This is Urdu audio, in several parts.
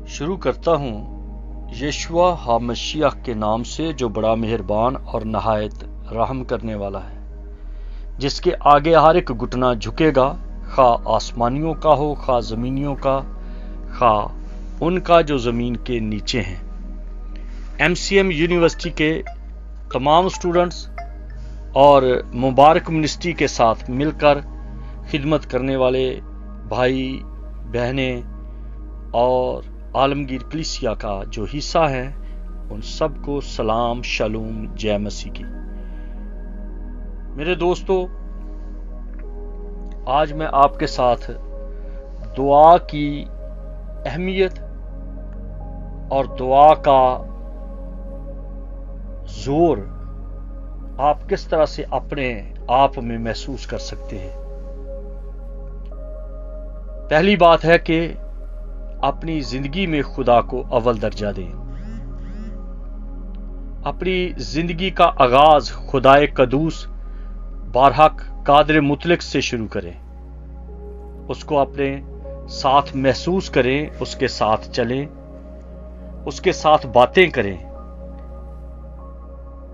شروع کرتا ہوں یشوع ہامشیہ کے نام سے جو بڑا مہربان اور نہایت رحم کرنے والا ہے، جس کے آگے ہر ایک گھٹنا جھکے گا، خواہ آسمانیوں کا ہو، خواہ زمینیوں کا، خواہ ان کا جو زمین کے نیچے ہیں۔ MCM یونیورسٹی کے تمام اسٹوڈنٹس اور مبارک منسٹری کے ساتھ مل کر خدمت کرنے والے بھائی بہنیں اور عالمگیر کلیسیا کا جو حصہ ہیں، ان سب کو سلام، شالوم، جے مسیح کی۔ میرے دوستو، آج میں آپ کے ساتھ دعا کی اہمیت اور دعا کا زور آپ کس طرح سے اپنے آپ میں محسوس کر سکتے ہیں۔ پہلی بات ہے کہ اپنی زندگی میں خدا کو اول درجہ دیں۔ اپنی زندگی کا آغاز خدائے قدوس بارحق قادر مطلق سے شروع کریں، اس کو اپنے ساتھ محسوس کریں، اس کے ساتھ چلیں، اس کے ساتھ باتیں کریں۔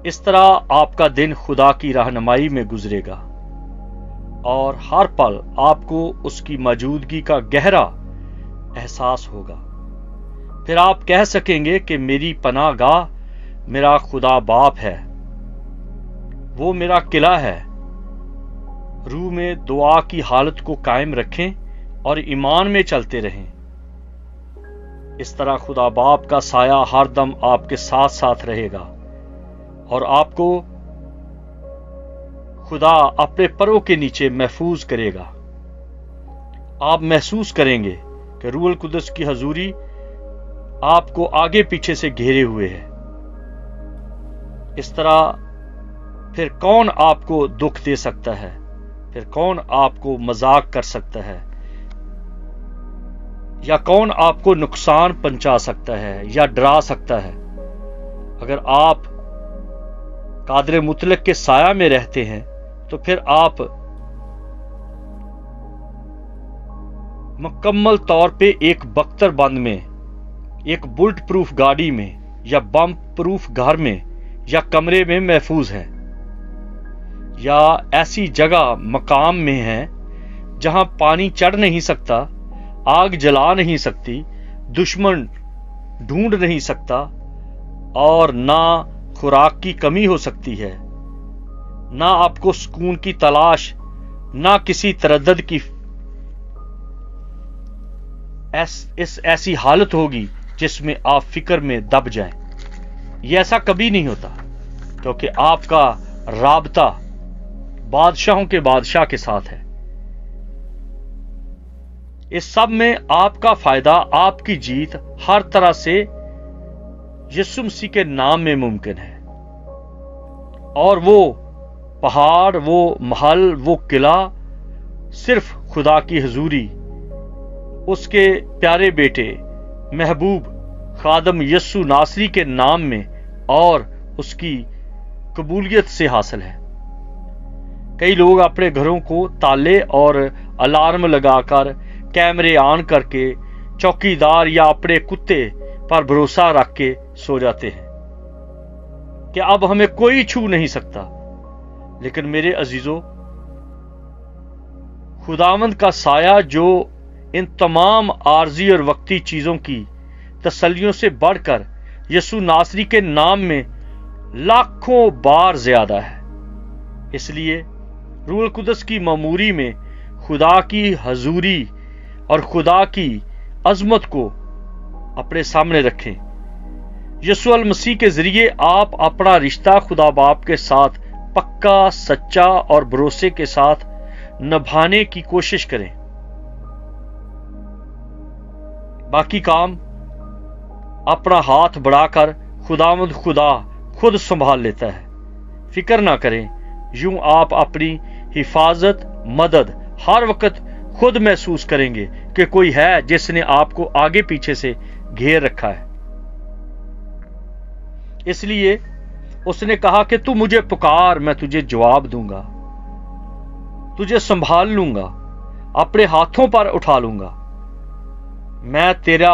اس طرح آپ کا دن خدا کی رہنمائی میں گزرے گا اور ہر پل آپ کو اس کی موجودگی کا گہرا احساس ہوگا۔ پھر آپ کہہ سکیں گے کہ میری پناہ گاہ میرا خدا باپ ہے، وہ میرا قلعہ ہے۔ روح میں دعا کی حالت کو قائم رکھیں اور ایمان میں چلتے رہیں۔ اس طرح خدا باپ کا سایہ ہر دم آپ کے ساتھ ساتھ رہے گا اور آپ کو خدا اپنے پروں کے نیچے محفوظ کرے گا۔ آپ محسوس کریں گے کہ روح القدس کی حضوری آپ کو آگے پیچھے سے گھیرے ہوئے ہے۔ اس طرح پھر کون آپ کو دکھ دے سکتا ہے؟ پھر کون آپ کو مذاق کر سکتا ہے؟ یا کون آپ کو نقصان پہنچا سکتا ہے یا ڈرا سکتا ہے؟ اگر آپ قادر مطلق کے سایہ میں رہتے ہیں تو پھر آپ مکمل طور پہ ایک بختر بند میں، ایک بلٹ پروف گاڑی میں یا بم پروف گھر میں یا کمرے میں محفوظ ہیں، یا ایسی جگہ مقام میں ہیں جہاں پانی چڑھ نہیں سکتا، آگ جلا نہیں سکتی، دشمن ڈھونڈ نہیں سکتا اور نہ خوراک کی کمی ہو سکتی ہے، نہ آپ کو سکون کی تلاش، نہ کسی تردد کی ایسی حالت ہوگی جس میں آپ فکر میں دب جائیں۔ یہ ایسا کبھی نہیں ہوتا، کیونکہ آپ کا رابطہ بادشاہوں کے بادشاہ کے ساتھ ہے۔ اس سب میں آپ کا فائدہ، آپ کی جیت ہر طرح سے یسوع مسیح کے نام میں ممکن ہے، اور وہ پہاڑ، وہ محل، وہ قلعہ صرف خدا کی حضوری، اس کے پیارے بیٹے محبوب خادم یسوع ناصری کے نام میں اور اس کی قبولیت سے حاصل ہے۔ کئی لوگ اپنے گھروں کو تالے اور الارم لگا کر، کیمرے آن کر کے، چوکیدار یا اپنے کتے پر بھروسہ رکھ کے سو جاتے ہیں کہ اب ہمیں کوئی چھو نہیں سکتا۔ لیکن میرے عزیزو، خداوند کا سایہ جو ان تمام عارضی اور وقتی چیزوں کی تسلیوں سے بڑھ کر یسوع ناصری کے نام میں لاکھوں بار زیادہ ہے، اس لیے روح القدس کی معموری میں خدا کی حضوری اور خدا کی عظمت کو اپنے سامنے رکھیں۔ یسوع المسیح کے ذریعے آپ اپنا رشتہ خدا باپ کے ساتھ پکا، سچا اور بھروسے کے ساتھ نبھانے کی کوشش کریں۔ باقی کام اپنا ہاتھ بڑھا کر خداوند خدا خود سنبھال لیتا ہے۔ فکر نہ کریں، یوں آپ اپنی حفاظت، مدد ہر وقت خود محسوس کریں گے کہ کوئی ہے جس نے آپ کو آگے پیچھے سے گھیر رکھا ہے۔ اس لیے اس نے کہا کہ تو مجھے پکار، میں تجھے جواب دوں گا، تجھے سنبھال لوں گا، اپنے ہاتھوں پر اٹھا لوں گا، میں تیرا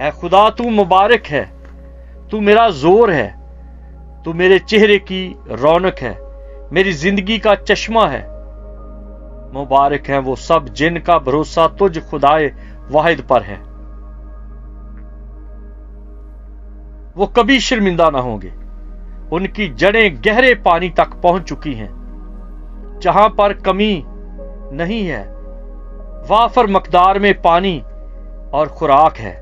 اے خدا تو مبارک ہے، تو میرا زور ہے، تو میرے چہرے کی رونق ہے، میری زندگی کا چشمہ ہے۔ مبارک ہیں وہ سب جن کا بھروسہ تجھ خدائے واحد پر ہے۔ وہ کبھی شرمندہ نہ ہوں گے، ان کی جڑیں گہرے پانی تک پہنچ چکی ہیں، جہاں پر کمی نہیں ہے وافر مقدار میں پانی اور خوراک ہے۔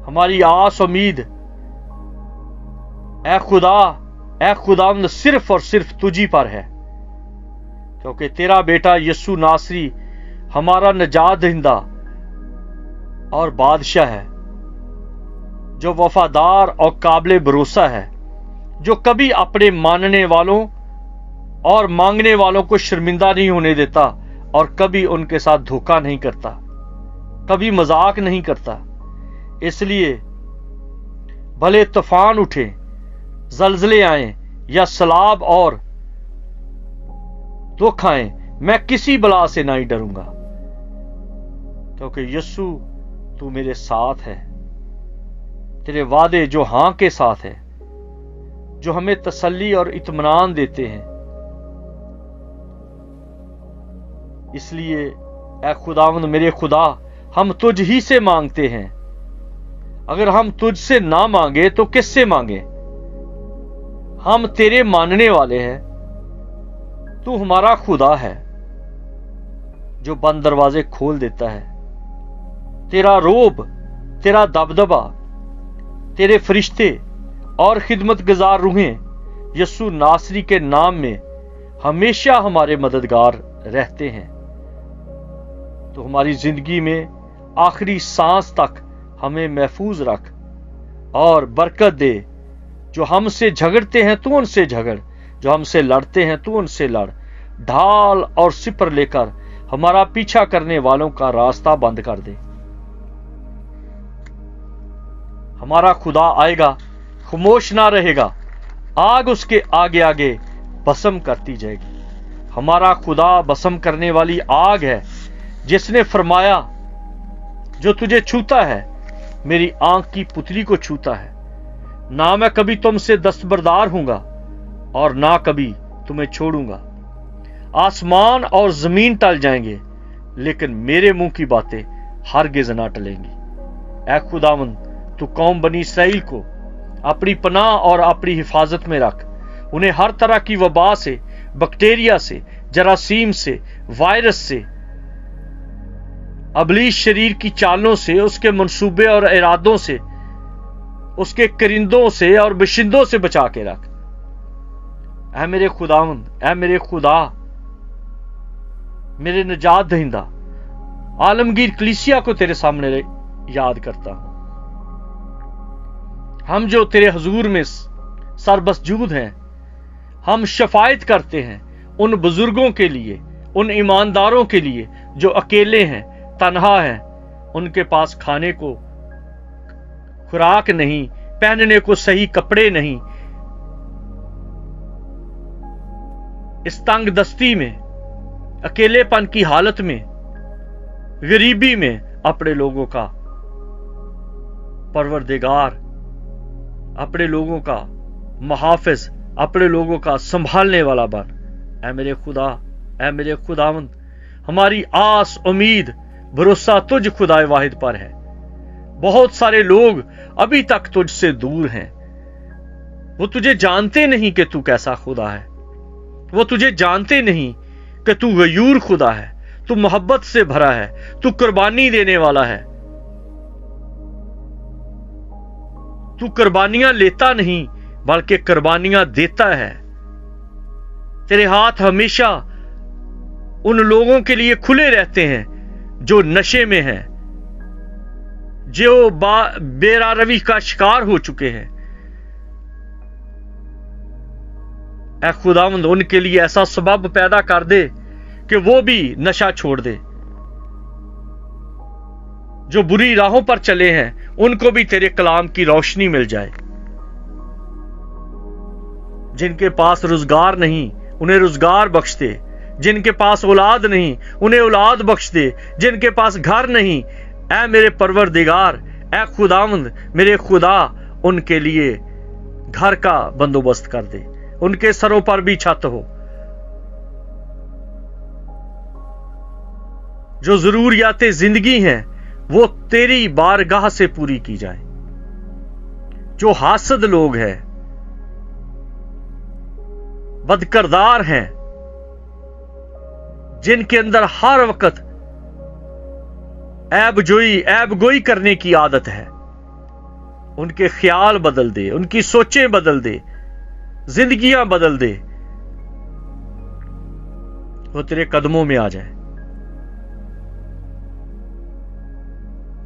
ہماری آس امید اے خداوند صرف اور صرف تجھی پر ہے، کیونکہ تیرا بیٹا یسوع ناصری ہمارا نجات دہندہ اور بادشاہ ہے، جو وفادار اور قابل بھروسہ ہے، جو کبھی اپنے ماننے والوں اور مانگنے والوں کو شرمندہ نہیں ہونے دیتا اور کبھی ان کے ساتھ دھوکہ نہیں کرتا، کبھی مذاق نہیں کرتا۔ اس لیے بھلے طوفان اٹھے، زلزلے آئیں یا سیلاب اور دکھ آئیں، میں کسی بلا سے نہیں ڈروں گا، کیونکہ یسوع تو میرے ساتھ ہے۔ تیرے وعدے جو ہاں کے ساتھ ہے، جو ہمیں تسلی اور اطمینان دیتے ہیں۔ اس لیے اے خداوند میرے خدا، ہم تجھ ہی سے مانگتے ہیں۔ اگر ہم تجھ سے نہ مانگے تو کس سے مانگے؟ ہم تیرے ماننے والے ہیں، تو ہمارا خدا ہے جو بند دروازے کھول دیتا ہے۔ تیرا روب، تیرا دبدبا، تیرے فرشتے اور خدمت گزار روحیں یسوع ناصری کے نام میں ہمیشہ ہمارے مددگار رہتے ہیں۔ تو ہماری زندگی میں آخری سانس تک ہمیں محفوظ رکھ اور برکت دے۔ جو ہم سے جھگڑتے ہیں تو ان سے جھگڑ، جو ہم سے لڑتے ہیں تو ان سے لڑ۔ ڈھال اور سپر لے کر ہمارا پیچھا کرنے والوں کا راستہ بند کر دے۔ ہمارا خدا آئے گا، خاموش نہ رہے گا، آگ اس کے آگے آگے بسم کرتی جائے گی۔ ہمارا خدا بسم کرنے والی آگ ہے، جس نے فرمایا جو تجھے چھوتا ہے میری آنکھ کی پتلی کو چھوتا ہے، نہ میں کبھی تم سے دستبردار ہوں گا اور نہ کبھی تمہیں چھوڑوں گا۔ آسمان اور زمین ٹل جائیں گے لیکن میرے منہ کی باتیں ہرگز نہ ٹلیں گی۔ اے خداوند تو قوم بنی اسرائیل کو اپنی پناہ اور اپنی حفاظت میں رکھ، انہیں ہر طرح کی وبا سے، بیکٹیریا سے، جراثیم سے، وائرس سے، ابلیس شریر کی چالوں سے، اس کے منصوبے اور ارادوں سے، اس کے کرندوں سے اور بشندوں سے بچا کے رکھ۔ اے میرے خداوند، اے میرے خدا، میرے نجات دہندہ، عالمگیر کلیسیا کو تیرے سامنے یاد کرتا ہوں۔ ہم جو تیرے حضور میں سربسجود ہیں، ہم شفاعت کرتے ہیں ان بزرگوں کے لیے، ان ایمانداروں کے لیے جو اکیلے ہیں، تنہا ہیں، ان کے پاس کھانے کو خوراک نہیں، پہننے کو صحیح کپڑے نہیں، اس تنگ دستی میں، اکیلے پن کی حالت میں، غریبی میں اپنے لوگوں کا پروردگار، اپنے لوگوں کا محافظ، اپنے لوگوں کا سنبھالنے والا بن۔ اے میرے خدا، اے میرے خداوند، ہماری آس، امید، بھروسہ تجھ خدا واحد پر ہے۔ بہت سارے لوگ ابھی تک تجھ سے دور ہیں، وہ تجھے جانتے نہیں کہ تو کیسا خدا ہے، وہ تجھے جانتے نہیں کہ تو غیور خدا ہے، تو محبت سے بھرا ہے، تو قربانی دینے والا ہے، تو قربانیاں لیتا نہیں بلکہ قربانیاں دیتا ہے۔ تیرے ہاتھ ہمیشہ ان لوگوں کے لیے کھلے رہتے ہیں جو نشے میں ہیں، جو بے راروی کا شکار ہو چکے ہیں۔ اے خداوند ان کے لیے ایسا سبب پیدا کر دے کہ وہ بھی نشہ چھوڑ دے۔ جو بری راہوں پر چلے ہیں ان کو بھی تیرے کلام کی روشنی مل جائے۔ جن کے پاس روزگار نہیں انہیں روزگار بخش دے، جن کے پاس اولاد نہیں انہیں اولاد بخش دے، جن کے پاس گھر نہیں اے میرے پروردگار، اے خداوند میرے خدا، ان کے لیے گھر کا بندوبست کر دے، ان کے سروں پر بھی چھت ہو، جو ضروریات زندگی ہیں وہ تیری بارگاہ سے پوری کی جائیں۔ جو حاسد لوگ ہیں، بدکردار ہیں، جن کے اندر ہر وقت عیب گوئی کرنے کی عادت ہے، ان کے خیال بدل دے، ان کی سوچیں بدل دے، زندگیاں بدل دے، وہ تیرے قدموں میں آ جائیں۔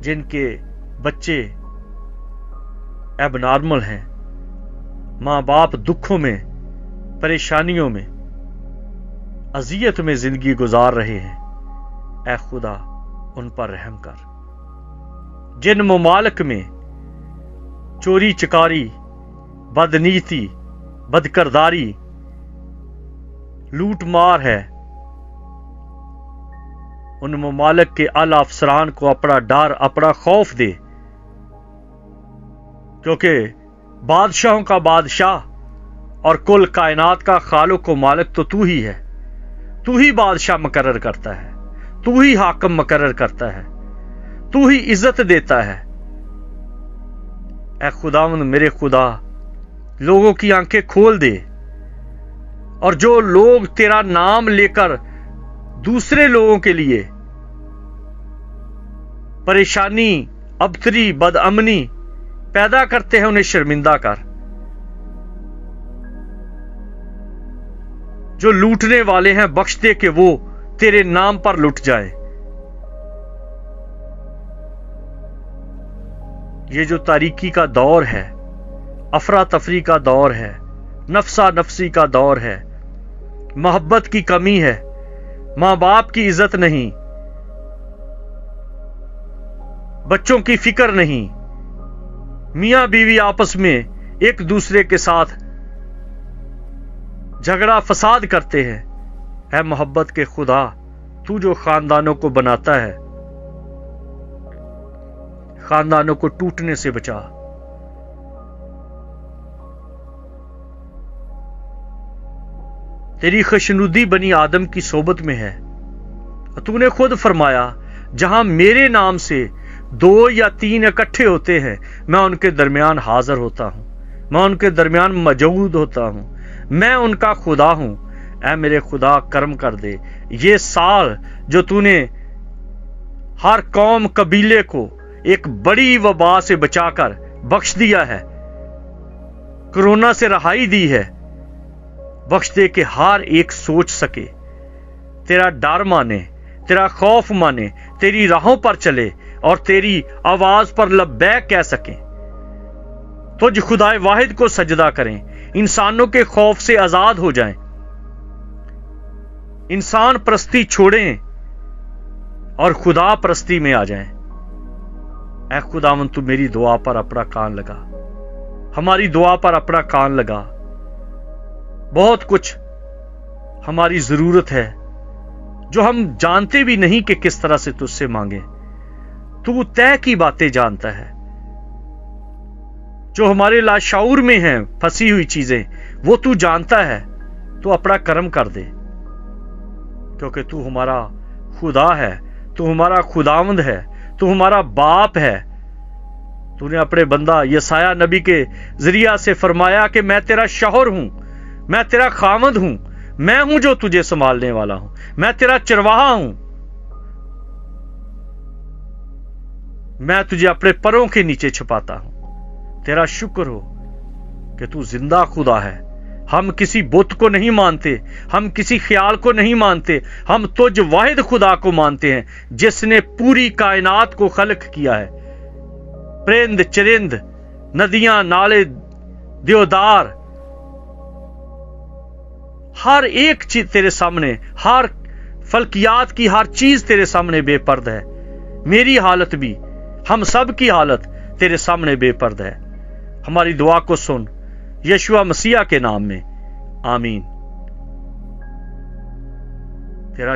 جن کے بچے ایب نارمل ہیں، ماں باپ دکھوں میں، پریشانیوں میں، اذیت میں زندگی گزار رہے ہیں، اے خدا ان پر رحم کر۔ جن ممالک میں چوری چکاری، بدنیتی، بدکرداری، لوٹ مار ہے، ان ممالک کے اعلی افسران کو اپنا ڈر، اپنا خوف دے، کیونکہ بادشاہوں کا بادشاہ اور کل کائنات کا خالق و مالک تو ہی ہے۔ تو ہی بادشاہ مقرر کرتا ہے، تو ہی حاکم مقرر کرتا ہے، تو ہی عزت دیتا ہے۔ اے خداوند میرے خدا، لوگوں کی آنکھیں کھول دے، اور جو لوگ تیرا نام لے کر دوسرے لوگوں کے لیے پریشانی، ابتری، بدامنی پیدا کرتے ہیں، انہیں شرمندہ کر۔ جو لوٹنے والے ہیں بخش دے کہ وہ تیرے نام پر لٹ جائے۔ یہ جو تاریکی کا دور ہے، افراتفری کا دور ہے، نفسا نفسی کا دور ہے، محبت کی کمی ہے، ماں باپ کی عزت نہیں، بچوں کی فکر نہیں، میاں بیوی آپس میں ایک دوسرے کے ساتھ جھگڑا فساد کرتے ہیں، اے محبت کے خدا، تو جو خاندانوں کو بناتا ہے، خاندانوں کو ٹوٹنے سے بچا۔ تیری خوشنودی بنی آدم کی صحبت میں ہے۔ تو نے خود فرمایا، جہاں میرے نام سے 2 یا 3 اکٹھے ہوتے ہیں، میں ان کے درمیان حاضر ہوتا ہوں، میں ان کے درمیان موجود ہوتا ہوں، میں ان کا خدا ہوں۔ اے میرے خدا کرم کر دے، یہ سال جو تو نے ہر قوم قبیلے کو ایک بڑی وبا سے بچا کر بخش دیا ہے، کرونا سے رہائی دی ہے، بخش دے کہ ہر ایک سوچ سکے، تیرا ڈر مانے، تیرا خوف مانے، تیری راہوں پر چلے اور تیری آواز پر لبیک کہہ سکیں، تجھ خدائے واحد کو سجدہ کریں، انسانوں کے خوف سے آزاد ہو جائیں، انسان پرستی چھوڑیں اور خدا پرستی میں آ جائیں۔ اے خداوند تو میری دعا پر اپنا کان لگا، ہماری دعا پر اپنا کان لگا۔ بہت کچھ ہماری ضرورت ہے جو ہم جانتے بھی نہیں کہ کس طرح سے تجھ سے مانگیں۔ تو طے کی باتیں جانتا ہے، جو ہمارے لاشعور میں ہیں پھنسی ہوئی چیزیں، وہ تو جانتا ہے۔ تو اپنا کرم کر دے، کیونکہ تو ہمارا خدا ہے، تو ہمارا خداوند ہے، تو ہمارا باپ ہے۔ تو نے اپنے بندہ یسایہ نبی کے ذریعہ سے فرمایا کہ میں تیرا شوہر ہوں، میں تیرا خامند ہوں، میں ہوں جو تجھے سنبھالنے والا ہوں، میں تیرا چرواہا ہوں، میں تجھے اپنے پروں کے نیچے چھپاتا ہوں۔ تیرا شکر ہو کہ تو زندہ خدا ہے۔ ہم کسی بت کو نہیں مانتے، ہم کسی خیال کو نہیں مانتے، ہم تجھ واحد خدا کو مانتے ہیں جس نے پوری کائنات کو خلق کیا ہے۔ پرند چرند، ندیاں، نالے، دیودار، ہر ایک چیز تیرے سامنے، ہر فلکیات کی ہر چیز تیرے سامنے بے پرد ہے۔ میری حالت بھی، ہم سب کی حالت تیرے سامنے بے پرد ہے۔ ہماری دعا کو سن، یشوع مسیح کے نام میں، آمین۔ تیرا